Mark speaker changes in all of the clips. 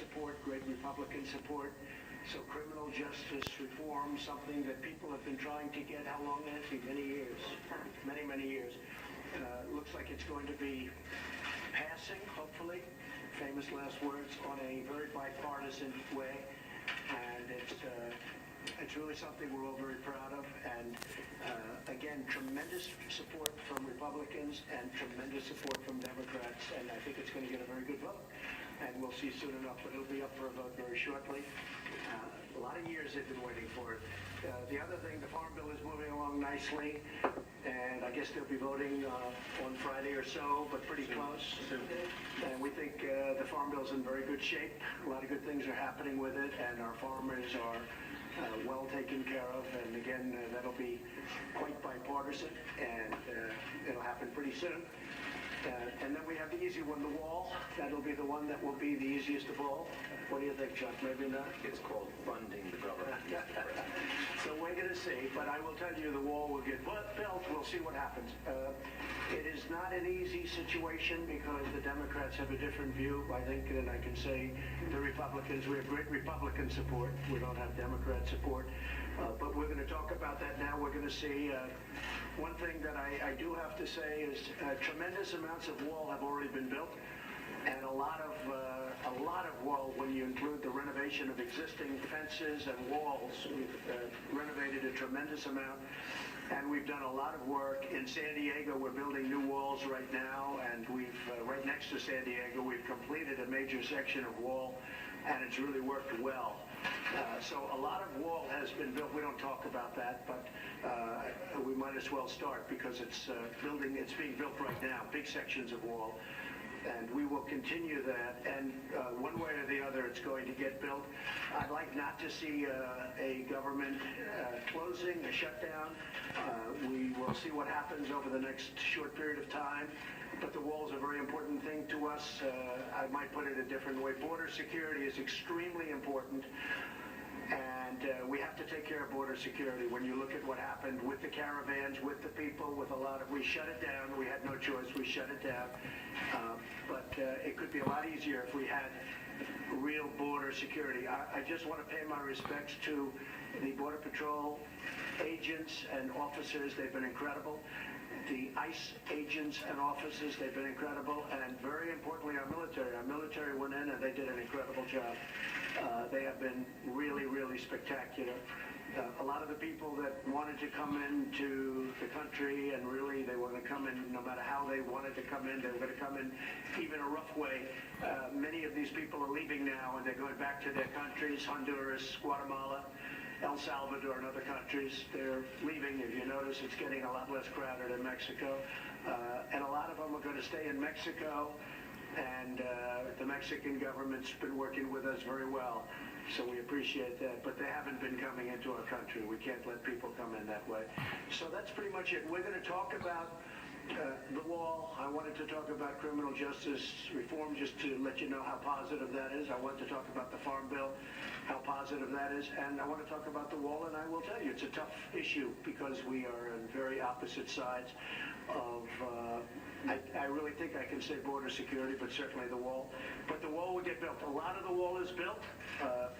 Speaker 1: support, great Republican support. So criminal justice reform, something that people have been trying to get, how long, Nancy? Many years. Many, many years. Looks like it's going to be passing, hopefully, famous last words, on a very bipartisan way. And it's really something we're all very proud of. And again, tremendous support from Republicans and tremendous support from Democrats. And I think it's going to get a very good vote. And we'll see soon enough, but it'll be up for a vote very shortly. A lot of years they've been waiting for it. The other thing, the Farm Bill is moving along nicely, and I guess they'll be voting on Friday or so, but pretty close. And we think the Farm Bill's in very good shape. A lot of good things are happening with it, and our farmers are well taken care of. And again, that'll be quite bipartisan, and it'll happen pretty soon. And then we have the easy one, the wall. That'll be the one that will be the easiest of all. What do you think, Chuck? Maybe not?
Speaker 2: It's called funding the government.
Speaker 1: So we're going to see, but I will tell you the wall will get built. We'll see what happens. It is not an easy situation because the Democrats have a different view, I think, than I can say the Republicans. We have great Republican support. We don't have Democrat support. But we're going to talk about that now. We're going to see. One thing that I do have to say is tremendous amounts of wall have already been built, and a lot of wall when you include the renovation of existing fences and walls. We've renovated a tremendous amount, and we've done a lot of work in San Diego. We're building new walls right now, and we've right next to San Diego we've completed a major section of wall, and it's really worked well. So a lot of wall has been built. We don't talk about that, but we might as well start because it's being built right now, big sections of wall. And we will continue that, and one way or the other it's going to get built. I'd like not to see a government closing, a shutdown. We will see what happens over the next short period of time. But the wall is a very important thing to us. I might put it a different way. Border security is extremely important, and we have to take care of border security. When you look at what happened with the caravans, with the people, with a lot of, we shut it down. We had no choice. We shut it down. But it could be a lot easier if we had real border security. I just want to pay my respects to the Border Patrol agents and officers. They've been incredible. The ICE agents and officers, they've been incredible, and very importantly, our military. Our military went in and they did an incredible job. They have been really, really spectacular. A lot of the people that wanted to come into the country, and really they were going to come in no matter how they wanted to come in, they were going to come in even a rough way. Many of these people are leaving now and they're going back to their countries, Honduras, Guatemala, El Salvador and other countries. They're leaving. If you notice, it's getting a lot less crowded in Mexico. And a lot of them are going to stay in Mexico, and the Mexican government's been working with us very well. So we appreciate that, but they haven't been coming into our country. We can't let people come in that way. So that's pretty much it. We're going to talk about the wall. I wanted to talk about criminal justice reform just to let you know how positive that is. I want to talk about the Farm Bill, how positive that is, and I want to talk about the wall, and I will tell you it's a tough issue because we are on very opposite sides of I really think I can say border security, but certainly the wall. But the wall will get built. A lot of the wall is built.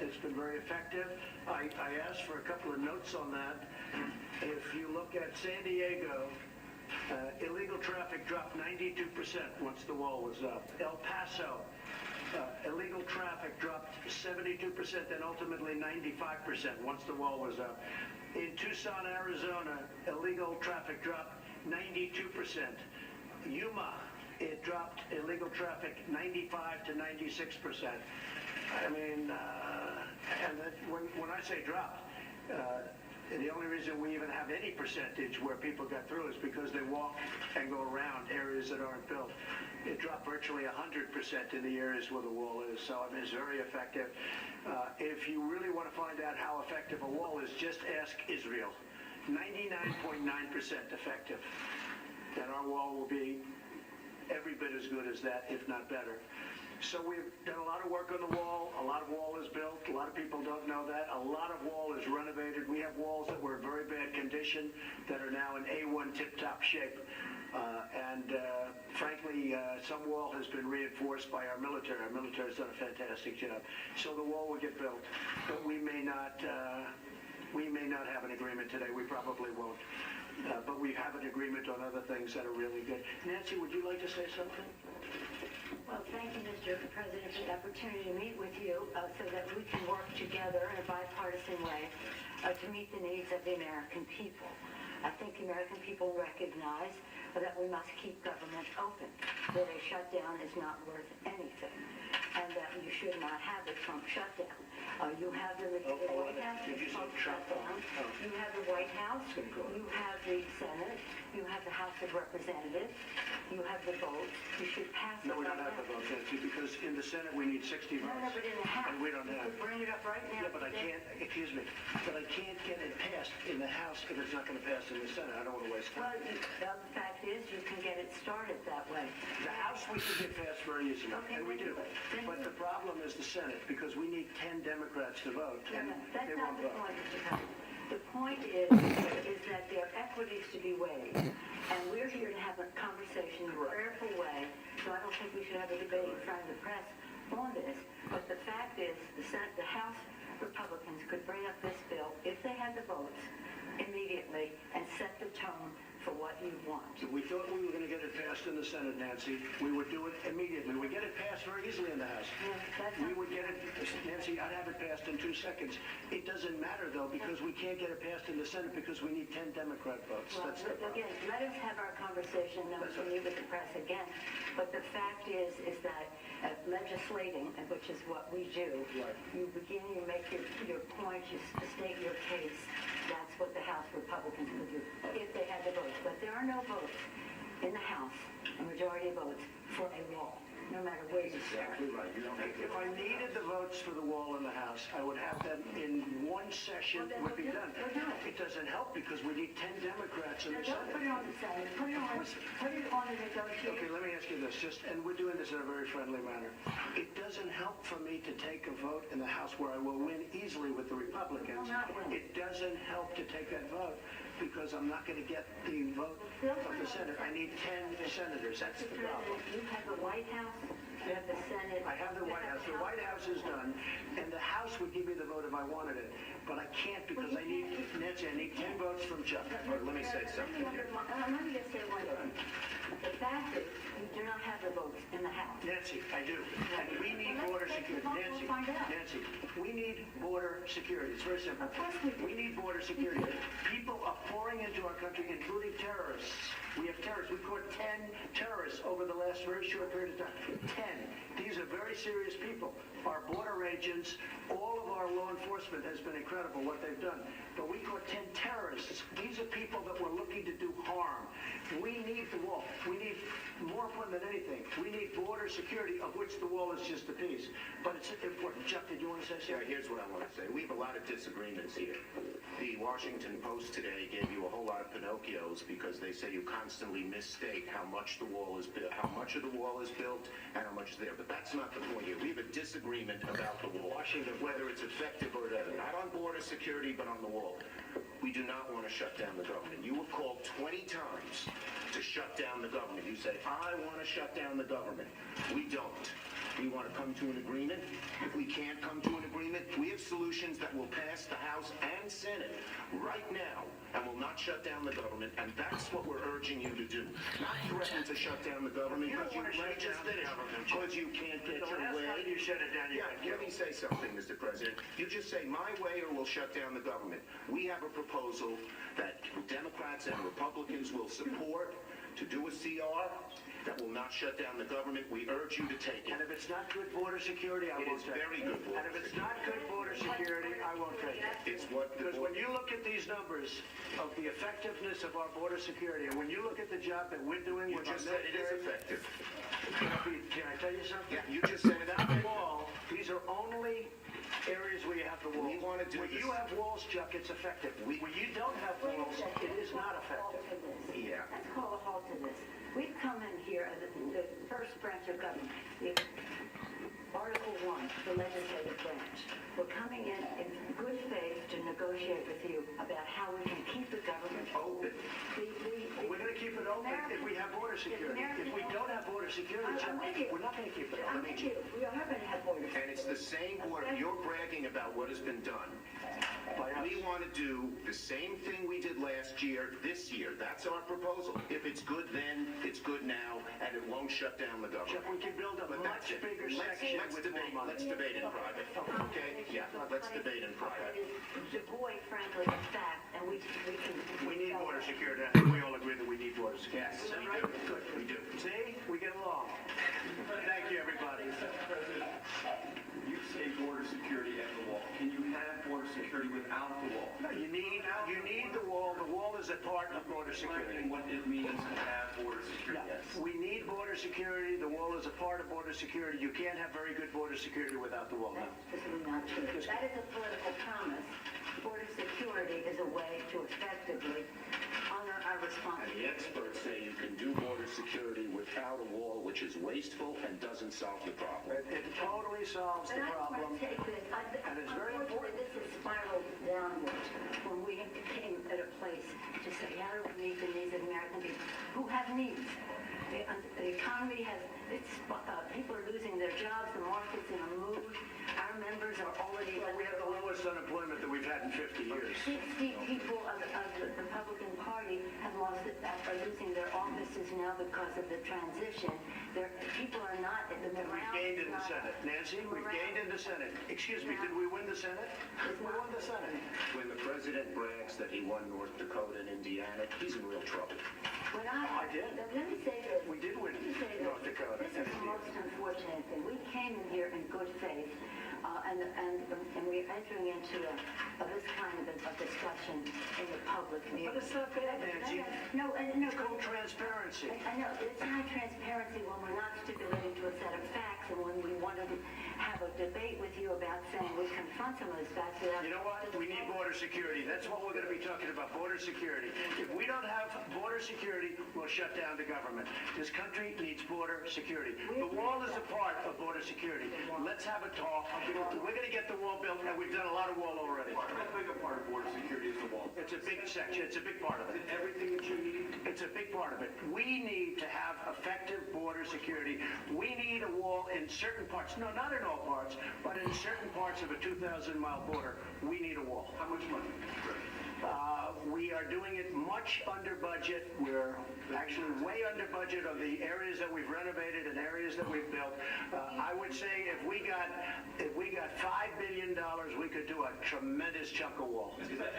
Speaker 1: It's been very effective. I asked for a couple of notes on that. If you look at San Diego, illegal traffic dropped 92% once the wall was up. El Paso, illegal traffic dropped 72% and ultimately 95% once the wall was up. In Tucson, Arizona, illegal traffic dropped 92%. Yuma, it dropped illegal traffic 95 to 96%. I mean, and when I say dropped, the only reason we even have any percentage where people got through is because they walk and go around areas that aren't built. It dropped virtually 100% in the areas where the wall is. So I mean, it's very effective. If you really want to find out how effective a wall is, just ask Israel. 99.9% effective. And our wall will be every bit as good as that, if not better. So we've done a lot of work on the wall. A lot of wall is built. A lot of people don't know that. A lot of wall is renovated. We have walls that were in very bad condition that are now in A1 tip-top shape. Frankly, some wall has been reinforced by our military. Our military has done a fantastic job. So the wall will get built, but we may not have an agreement today. We probably won't. But we have an agreement on other things that are really good. Nancy, would you like to say something?
Speaker 3: Well, thank you, Mr. President, for the opportunity to meet with you so that we can work together in a bipartisan way to meet the needs of the American people. I think the American people recognize that we must keep government open, that a shutdown is not worth anything, and that you should not have a Trump shutdown. You have the White House, shutdown. You have the White House, you have the Senate, you have the House of Representatives, you have the votes. You should pass it.
Speaker 1: No, we don't have the votes, Nancy, because in the Senate we need 60 votes.
Speaker 3: No, but in the House,
Speaker 1: and we don't have.
Speaker 3: You could bring it up right now.
Speaker 1: Yeah, but I can't, excuse me, but I can't get it passed in the House if it's not going to pass in the Senate. I don't want to waste time.
Speaker 3: Well, the fact is you can get it started that way.
Speaker 1: The House we can get passed very easily,
Speaker 3: Okay,
Speaker 1: and we do. But the problem is the Senate, because we need 10 Democrats to vote, and
Speaker 3: That's
Speaker 1: they
Speaker 3: not
Speaker 1: won't
Speaker 3: the
Speaker 1: vote.
Speaker 3: point, Mr. President. The point is that there are equities to be weighed, and we're here to have a conversation in a prayerful way, so I don't think we should have a debate in front of the press on this. But the fact is, the House Republicans could bring up this bill, if they had the votes, immediately, and set the tone for what you want.
Speaker 1: If we thought we were going to get it passed in the Senate, Nancy, we would do it immediately. We get it passed very easily in the House. We would get it, Nancy, I'd have it passed in 2 seconds. It doesn't matter, though, because we can't get it passed in the Senate because we need 10 Democrat votes.
Speaker 3: Well,
Speaker 1: That's the problem.
Speaker 3: again, let us have our conversation, then we can meet with the press again. But the fact is that legislating, which is what we do, you begin, you make your point, you state your case. That's what the House Republicans would do if they had the votes. But there are no votes in the House, a majority votes, for a wall, no matter where you start.
Speaker 2: Exactly right. You don't have to.
Speaker 1: If I needed the votes for the wall in the House, I would have them in one session,
Speaker 3: Well, then
Speaker 1: would be
Speaker 3: we'll
Speaker 1: done.
Speaker 3: do it.
Speaker 1: It doesn't help because we need 10 Democrats in
Speaker 3: Now,
Speaker 1: the
Speaker 3: don't put it
Speaker 1: Senate.
Speaker 3: on the Senate, put it on the negotiation.
Speaker 1: Okay, let me ask you this, and we're doing this in a very friendly manner. It doesn't help for me to take a vote in the House where I will win easily with the Republicans.
Speaker 3: You will not win.
Speaker 1: It doesn't help to take that vote because I'm not going to get the vote of the Senate. I need 10 senators. That's
Speaker 3: Mr.
Speaker 1: the problem.
Speaker 3: President, you have the White House, you have the Senate.
Speaker 1: I have the White House. The White House is done, and the House would give me the vote if I wanted it. But I can't because I need, Nancy, I need 10 votes from Chuck.
Speaker 2: Let me say something here.
Speaker 3: Let me just say one thing. The fact is, you do not have the votes in the House.
Speaker 1: Nancy, I do. And we need border security. Nancy, we need border security. It's very simple.
Speaker 3: Of course we do.
Speaker 1: We need border security. People are pouring into our country, including terrorists. We have terrorists. We caught 10 terrorists over the last very short period of time. 10. These are very serious people. Our border agents, all of our law enforcement has been incredible what they've done. But we caught 10 terrorists. These are people that were looking to do harm. We need the wall. We need, more important than anything, we need border security, of which the wall is just a piece. But it's important. Chuck, did you want to say
Speaker 2: Yeah,
Speaker 1: something?
Speaker 2: here's what I want to say. We have a lot of disagreements here. The Washington Post today gave you a whole lot of Pinocchios because they say you constantly misstate how much the wall is built, how much of the wall is built, and how much is there. But that's not the point here. We have a disagreement about the wall, whether it's effective or not. Not on border security, but on the wall. We do not want to shut down the government. You were called 20 times to shut down the government. You say, I want to shut down the government. We don't. We want to come to an agreement. If we can't come to an agreement, we have solutions that will pass the House and Senate right now and will not shut down the government, and that's what we're urging you to do. Not threaten to shut down the government because you let just finish because you can't get your way.
Speaker 1: You shut it down.
Speaker 2: Yeah, let me say something, Mr. President. You just say my way or we'll shut down the government. We have a proposal that Democrats and Republicans will support to do a CR that will not shut down the government. We urge you to take it.
Speaker 1: And if it's not good border security, I
Speaker 2: It
Speaker 1: won't
Speaker 2: is
Speaker 1: take it.
Speaker 2: very good border
Speaker 1: And if it's not good border security, I won't take it.
Speaker 2: It's what the
Speaker 1: Because when you look at these numbers of the effectiveness of our border security, and when you look at the job that we're doing
Speaker 2: you
Speaker 1: with our
Speaker 2: just said it is
Speaker 1: military,
Speaker 2: effective.
Speaker 1: can I tell you something?
Speaker 2: Yeah, you just said it
Speaker 1: Without
Speaker 2: out
Speaker 1: the
Speaker 2: there.
Speaker 1: wall, these are only areas where you have the walls.
Speaker 2: We wanna do
Speaker 1: When
Speaker 2: this.
Speaker 1: you have walls, Chuck, it's effective. When you don't have walls, it is not effective.
Speaker 2: Yeah.
Speaker 3: Let's call a halt to this. We've come in here as the first branch of government. the legislative branch. We're coming in good faith to negotiate with you about how we can keep the government open.
Speaker 1: We're going to keep it open if we have border security. If we don't have border security, we're not going to keep it open.
Speaker 3: I'm with you. We are going to have border security.
Speaker 2: And it's the same border. You're bragging about what has been done. We want to do the same thing we did last year, this year. That's our proposal. If it's good then, it's good now, and it won't shut down the government.
Speaker 1: Jeff, we can build a much bigger section with more money.
Speaker 2: Let's debate in private. Okay? Yeah, let's debate in private.
Speaker 3: Devoid, frankly, of fact, and we can...
Speaker 1: We need border security. I think we all agree that we need border security.
Speaker 2: Yes, we do. Good. We do.
Speaker 1: See? We get along. Thank you, everybody.
Speaker 4: You say border security and the wall. Can you have border security without the wall?
Speaker 1: No, you need the wall. The wall is a part of border security.
Speaker 4: What it means to have border security.
Speaker 1: Yes. We need border security. The wall is a part of border security. You can't have very good border security without the wall. No.
Speaker 3: That's simply not true. That is a political promise. Border security is a way to effectively honor our
Speaker 2: And
Speaker 3: responsibility.
Speaker 2: the experts say you can do border security without a wall, which is wasteful and doesn't solve the problem.
Speaker 1: It totally solves the
Speaker 3: But I
Speaker 1: problem.
Speaker 3: want to take this,
Speaker 1: And it's very
Speaker 3: unfortunately, this has spiraled downward when we came at a place to say, how do we meet the needs of American people who have needs? The economy has, people are losing their jobs, the market's in a mood. Our members are already...
Speaker 1: We have the lowest unemployment that we've had in 50 years.
Speaker 3: 60 people of the Republican Party have lost it, are losing their offices now because of the transition. People are not...
Speaker 1: And we've gained in the Senate. Nancy, we've gained in the Senate. Excuse me, did we win the Senate? We won the Senate.
Speaker 2: When the president brags that he won North Dakota and Indiana, he's in real trouble.
Speaker 1: I did.
Speaker 3: Let me say this.
Speaker 1: We did win
Speaker 3: Let me say this.
Speaker 1: North Dakota.
Speaker 3: This is the most unfortunate thing. We came in here in good faith, and we're entering into this kind of a discussion in the public view.
Speaker 1: But it's not bad, Nancy.
Speaker 3: No.
Speaker 1: It's called transparency.
Speaker 3: I know, it's not transparency when we're not stipulating to a set of facts, and when we want to have a debate with you about saying we confront some of those facts without...
Speaker 1: You know what? We need border security. That's what we're going to be talking about, border security. If we don't have border security, we'll shut down the government. This country needs border security. The wall is a part of border security. Let's have a talk. We're going to get the wall built, and we've done a lot of wall already.
Speaker 4: How big a part of border security is the wall?
Speaker 1: It's a big section. It's a big part of it.
Speaker 4: Everything that you need?
Speaker 1: It's a big part of it. We need to have effective border security. We need a wall in certain parts. No, not in all parts, but in certain parts of a 2,000-mile border, we need a wall.
Speaker 4: How much money?
Speaker 1: We are doing it much under budget. We're actually way under budget of the areas that we've renovated and areas that we've built. I would say if we got $5 billion, we could do a tremendous chunk of wall.
Speaker 5: Is that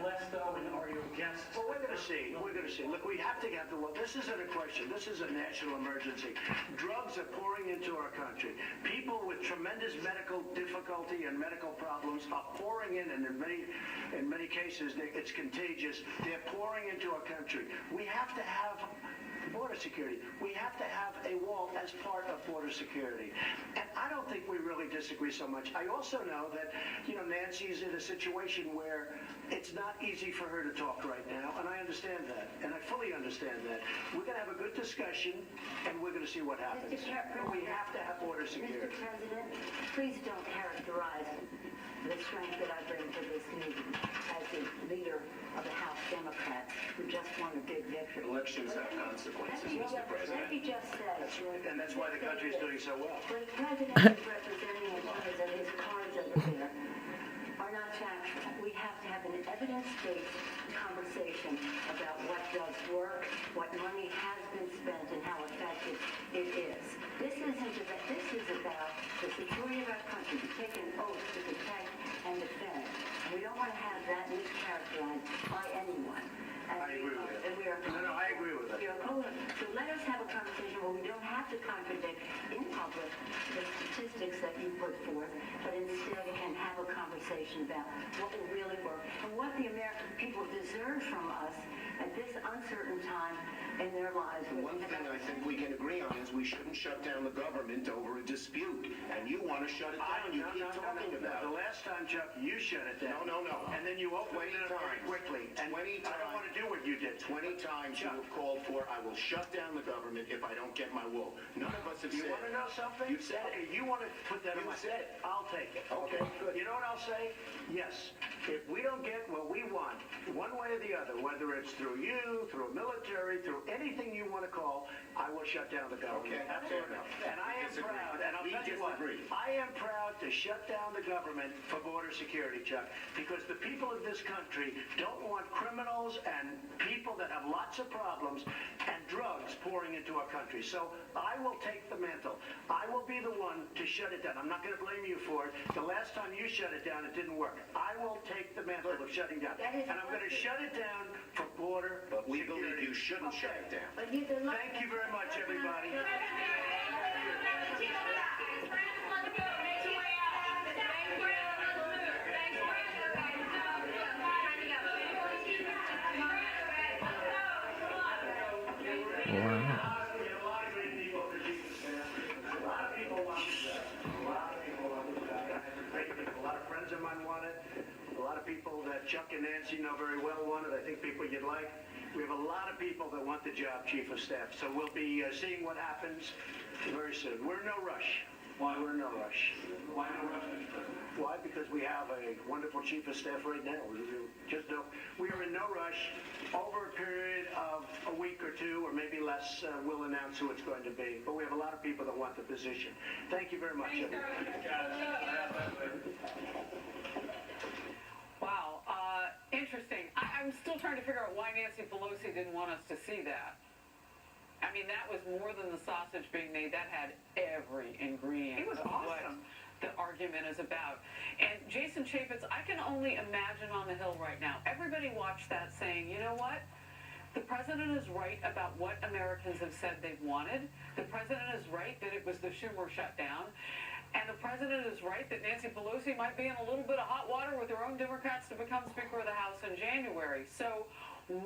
Speaker 5: less though, and are you against?
Speaker 1: Well, we're going to see. We're going to see. Look, we have to have the wall. This isn't a question. This is a national emergency. Drugs are pouring into our country. People with tremendous medical difficulty and medical problems are pouring in, and in many cases, it's contagious. They're pouring into our country. We have to have border security. We have to have a wall as part of border security. And I don't think we really disagree so much. I also know that, Nancy's in a situation where it's not easy for her to talk right now, and I understand that, and I fully understand that. We're going to have a good discussion, and we're going to see what happens. But we have to have border security.
Speaker 3: Mr. President, please don't characterize the strength that I bring to this meeting as the leader of the House Democrats who just won a big victory.
Speaker 2: Elections have consequences, Mr. President.
Speaker 3: Let me just say...
Speaker 1: And that's why the country's doing so well.
Speaker 3: What the President is representing and his cards over there are not factual. We have to have an evidence-based conversation about what does work, what money has been spent, and how effective it is. This is about the security of our country. We take an oath to protect and defend. And we don't want to have that mischaracterized by anyone.
Speaker 1: I agree with that. No, I agree with that.
Speaker 3: So let us have a conversation where we don't have to contradict in public the statistics that you put forth, but instead we can have a conversation about what will really work and what the American people deserve from us at this uncertain time in their lives.
Speaker 2: One thing I think we can agree on is we shouldn't shut down the government over a dispute. And and you want to shut it down. You keep talking about
Speaker 1: The
Speaker 2: it.
Speaker 1: last time, Chuck, you shut it down.
Speaker 2: No.
Speaker 1: And then you opened
Speaker 2: 20
Speaker 1: it up very
Speaker 2: times.
Speaker 1: quickly. And
Speaker 2: 20
Speaker 1: I don't want to do what you did.
Speaker 2: 20 times you have called for, I will shut down the government if I don't get my wool. None of us have
Speaker 1: You
Speaker 2: said
Speaker 1: want to know something?
Speaker 2: You've said
Speaker 1: Okay,
Speaker 2: it.
Speaker 1: you want to put that in
Speaker 2: You
Speaker 1: my...
Speaker 2: said it.
Speaker 1: I'll take it.
Speaker 2: Okay, good.
Speaker 1: You know what I'll say? Yes. If we don't get what we want, one way or the other, whether it's through you, through military, through anything you want to call, I will shut down the government.
Speaker 2: Okay,
Speaker 1: Absolutely.
Speaker 2: fair enough.
Speaker 1: And I am
Speaker 2: Disagree.
Speaker 1: proud, and I'll
Speaker 2: We
Speaker 1: tell you what,
Speaker 2: disagree.
Speaker 1: I am proud to shut down the government for border security, Chuck, because the people of this country don't want criminals and people that have lots of problems and drugs pouring into our country. So I will take the mantle. I will be the one to shut it down. I'm not going to blame you for it. The last time you shut it down, it didn't work. I will take the mantle of shutting down. And I'm going to shut it down for border
Speaker 2: But we
Speaker 1: security.
Speaker 2: believe you shouldn't shut it down.
Speaker 3: But you've been
Speaker 1: Thank you very much, everybody.
Speaker 6: Wow.
Speaker 1: A lot of great people for Jesus, man. A lot of people want this back. A lot of people want this back. I have great people. A lot of friends of mine want it. A lot of people that Chuck and Nancy know very well want it. I think people you'd like. We have a lot of people that want the job, Chief of Staff. So we'll be seeing what happens very soon. We're in no rush.
Speaker 4: Why?
Speaker 1: We're in no rush.
Speaker 4: Why no rush, Mr. President?
Speaker 1: Why? Because we have a wonderful Chief of Staff right now. We are in no rush. Over a period of a week or two, or maybe less, we'll announce who it's going to be. But we have a lot of people that want the position. Thank you very much, everyone.
Speaker 7: Wow, interesting. I'm still trying to figure out why Nancy Pelosi didn't want us to see that. I mean, that was more than the sausage being made. That had every ingredient
Speaker 5: It was
Speaker 7: of
Speaker 5: awesome.
Speaker 7: what the argument is about. And Jason Chaffetz, I can only imagine on the Hill right now. Everybody watched that saying, you know what? The president is right about what Americans have said they've wanted. The president is right that it was the Schumer shutdown. And the president is right that Nancy Pelosi might be in a little bit of hot water with her own Democrats to become Speaker of the House in January. So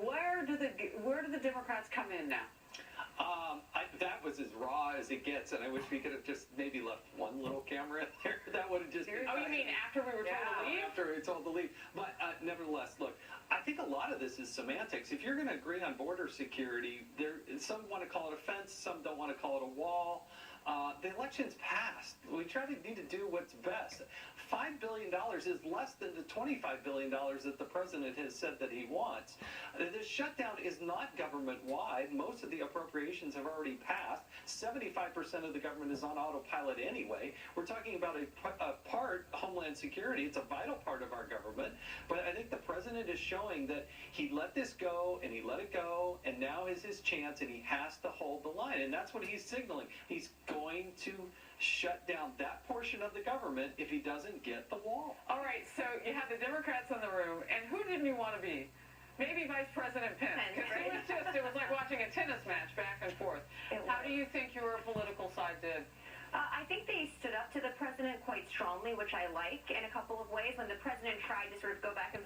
Speaker 7: where do the Democrats come in now?
Speaker 6: That was as raw as it gets, and I wish we could have just maybe left one little camera in there. That would have just been...
Speaker 7: Oh, you mean after we were told to leave?
Speaker 6: After we were told to leave. But nevertheless, look, I think a lot of this is semantics. If you're going to agree on border security, some want to call it a fence, some don't want to call it a wall. The election's passed. We need to do what's best. $5 billion is less than the $25 billion that the president has said that he wants. This shutdown is not government-wide. Most of the appropriations have already passed. 75% of the government is on autopilot anyway. We're talking about a part, Homeland Security. It's a vital part of our government. But I think the president is showing that he let this go, and he let it go, and now is his chance, and he has to hold the line. And that's what he's signaling. He's going to shut down that portion of the government if he doesn't get the wall.
Speaker 7: All right, so you had the Democrats in the room, and who didn't you want to be? Maybe Vice President Pence, because it was like watching a tennis match back and forth. How do you think your political side did?
Speaker 8: I think they stood up to the president quite strongly, which I like in a couple of ways. When the president tried to sort of go back and